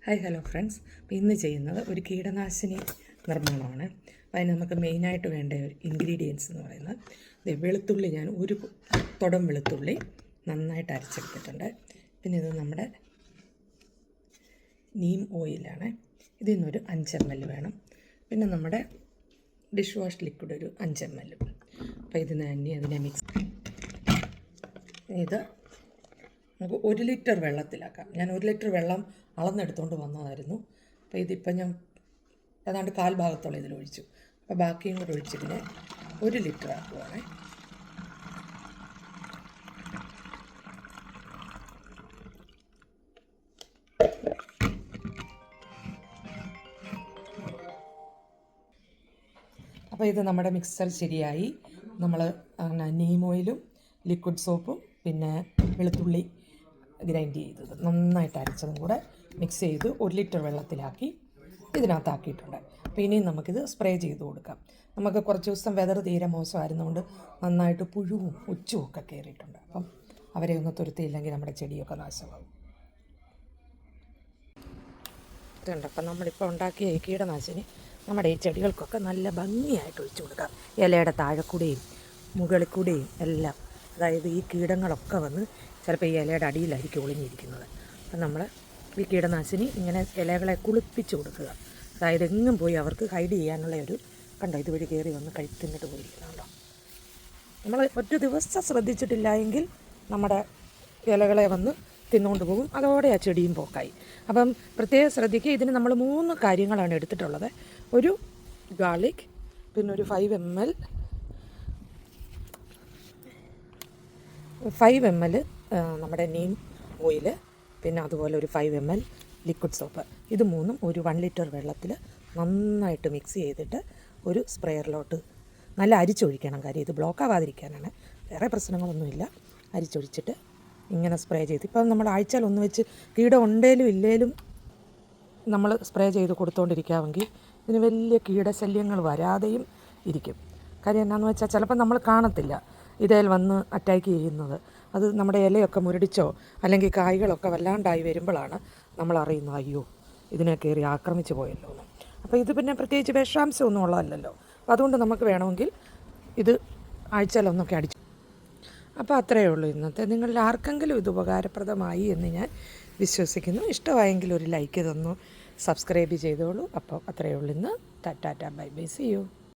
Hi hello friends. അപ്പോൾ ഇന്ന് ചെയ്യുന്നത് ഒരു കീടനാശിനി നിർമ്മാണമാണ്. അപ്പോൾ അതിന് നമുക്ക് മെയിനായിട്ട് വേണ്ട ഒരു ഇൻഗ്രീഡിയൻസ് എന്ന് പറയുന്നത് വെളുത്തുള്ളി. ഞാൻ ഒരു തുടം വെളുത്തുള്ളി നന്നായിട്ട് അരച്ചെടുത്തിട്ടുണ്ട്. പിന്നെ ഇത് നമ്മുടെ നീം ഓയിലാണ്. ഇതിൽ നിന്നൊരു 5 ml വേണം. പിന്നെ നമ്മുടെ ഡിഷ് വാഷ് ലിക്വിഡ് ഒരു 5 ml. അപ്പോൾ ഇതിന് തന്നെ അതിനെ മിക്സ്. ഇത് നമുക്ക് 1 ലിറ്റർ വെള്ളത്തിലാക്കാം. ഞാൻ 1 ലിറ്റർ വെള്ളം അളന്നെടുത്തുകൊണ്ട് വന്നതായിരുന്നു. അപ്പോൾ ഇതിപ്പോൾ ഞാൻ ഏതാണ്ട് 1/4 ഭാഗത്തോളം ഇതിലൊഴിച്ചു. അപ്പോൾ ബാക്കിയും കൂടെ ഒഴിച്ചിതിനെ 1 ലിറ്റർ ആക്കുവാണ്. അപ്പോൾ ഇത് നമ്മുടെ മിക്സർ ശരിയായി. നമ്മൾ നീം ഓയിലും ലിക്വിഡ് സോപ്പും പിന്നെ വെളുത്തുള്ളി ഗ്രൈൻഡ് ചെയ്തത് നന്നായിട്ട് അരച്ചതും കൂടെ മിക്സ് ചെയ്ത് 1 ലിറ്റർ വെള്ളത്തിലാക്കി ഇതിനകത്താക്കിയിട്ടുണ്ട്. അപ്പോൾ ഇനിയും നമുക്കിത് സ്പ്രേ ചെയ്ത് കൊടുക്കാം. നമുക്ക് കുറച്ച് ദിവസം വെതർ തീരെ മോശമായിരുന്നുകൊണ്ട് നന്നായിട്ട് പുഴുവും ഉച്ചും ഒക്കെ കയറിയിട്ടുണ്ട്. അപ്പം അവരെ ഒന്ന് തുരുത്തിയില്ലെങ്കിൽ നമ്മുടെ ചെടിയൊക്കെ നാശമാകും. ഇതുണ്ട്. അപ്പം നമ്മളിപ്പോൾ ഉണ്ടാക്കിയ ഈ കീടനാശിനി നമ്മുടെ ഈ ചെടികൾക്കൊക്കെ നല്ല ഭംഗിയായിട്ട് ഒഴിച്ചു കൊടുക്കാം. ഇലയുടെ താഴെക്കൂടെയും മുകളിൽ കൂടെയും എല്ലാം. അതായത് ഈ കീടങ്ങളൊക്കെ വന്ന് ചിലപ്പോൾ ഈ ഇലയുടെ അടിയിലായിരിക്കും ഒളിഞ്ഞിരിക്കുന്നത്. അപ്പം നമ്മൾ ഈ കീടനാശിനി ഇങ്ങനെ ഇലകളെ കുളിപ്പിച്ച് കൊടുക്കുക. അതായത് എങ്ങും പോയി അവർക്ക് ഹൈഡ് ചെയ്യാനുള്ള ഒരു കണ്ടോ ഇതുവഴി കയറി വന്ന് തിന്നിട്ട് പോയിരിക്കുന്നുണ്ടോ. നമ്മൾ ഒറ്റ ദിവസം ശ്രദ്ധിച്ചിട്ടില്ല എങ്കിൽ നമ്മുടെ ഇലകളെ വന്ന് തിന്നുകൊണ്ട് പോകും. അതോടെ ആ ചെടിയും പോക്കായി. അപ്പം പ്രത്യേകം ശ്രദ്ധിക്കുക. ഇതിന് നമ്മൾ 3 കാര്യങ്ങളാണ് എടുത്തിട്ടുള്ളത്. ഒരു ഗാർലിക്, പിന്നെ ഒരു 5 ml നമ്മുടെ നീം ഓയിൽ, പിന്നെ അതുപോലെ ഒരു 5 ml ലിക്വിഡ് സോപ്പ്. ഇത് 3ഉം ഒരു 1 ലിറ്റർ വെള്ളത്തിൽ നന്നായിട്ട് മിക്സ് ചെയ്തിട്ട് ഒരു സ്പ്രെയറിലോട്ട് നല്ല അരിച്ചൊഴിക്കണം. കാര്യം ഇത് ബ്ലോക്ക് ആവാതിരിക്കാനാണ്, വേറെ പ്രശ്നങ്ങളൊന്നുമില്ല. അരിച്ചൊഴിച്ചിട്ട് ഇങ്ങനെ സ്പ്രേ ചെയ്ത് ഇപ്പം നമ്മൾ ആഴ്ചയിൽ ഒന്ന് വെച്ച് കീടം ഉണ്ടേലും ഇല്ലേലും നമ്മൾ സ്പ്രേ ചെയ്ത് കൊടുത്തുകൊണ്ടിരിക്കാമെങ്കിൽ ഇതിന് വലിയ കീടശല്യങ്ങൾ വരാതെയും ഇരിക്കും. കാര്യം എന്നാന്ന് വെച്ചാൽ ചിലപ്പോൾ നമ്മൾ കാണത്തില്ല ഇതേൽ വന്ന് അറ്റാക്ക് ചെയ്യുന്നത്. അത് നമ്മുടെ ഇലയൊക്കെ മുരടിച്ചോ അല്ലെങ്കിൽ കായ്കളൊക്കെ വല്ലാണ്ടായി വരുമ്പോഴാണ് നമ്മൾ അറിയുന്നത് അയ്യോ ഇതിനെ കയറി ആക്രമിച്ച് പോയല്ലോ എന്ന്. അപ്പോൾ ഇത് പിന്നെ പ്രത്യേകിച്ച് വിഷാംശമൊന്നും ഉള്ളതല്ലല്ലോ. അപ്പോൾ അതുകൊണ്ട് നമുക്ക് വേണമെങ്കിൽ ഇത് ആഴ്ചയിലൊന്നൊക്കെ അടിച്ചു. അപ്പോൾ അത്രയേ ഉള്ളൂ ഇന്നത്തെ. നിങ്ങളിൽ ആർക്കെങ്കിലും ഇത് ഉപകാരപ്രദമായി എന്ന് ഞാൻ വിശ്വസിക്കുന്നു. ഇഷ്ടമായെങ്കിൽ ഒരു ലൈക്ക് തന്നു സബ്സ്ക്രൈബ് ചെയ്തോളൂ. അപ്പോൾ അത്രയേ ഉള്ളൂ ഇന്ന്. Tata bye bye, see U.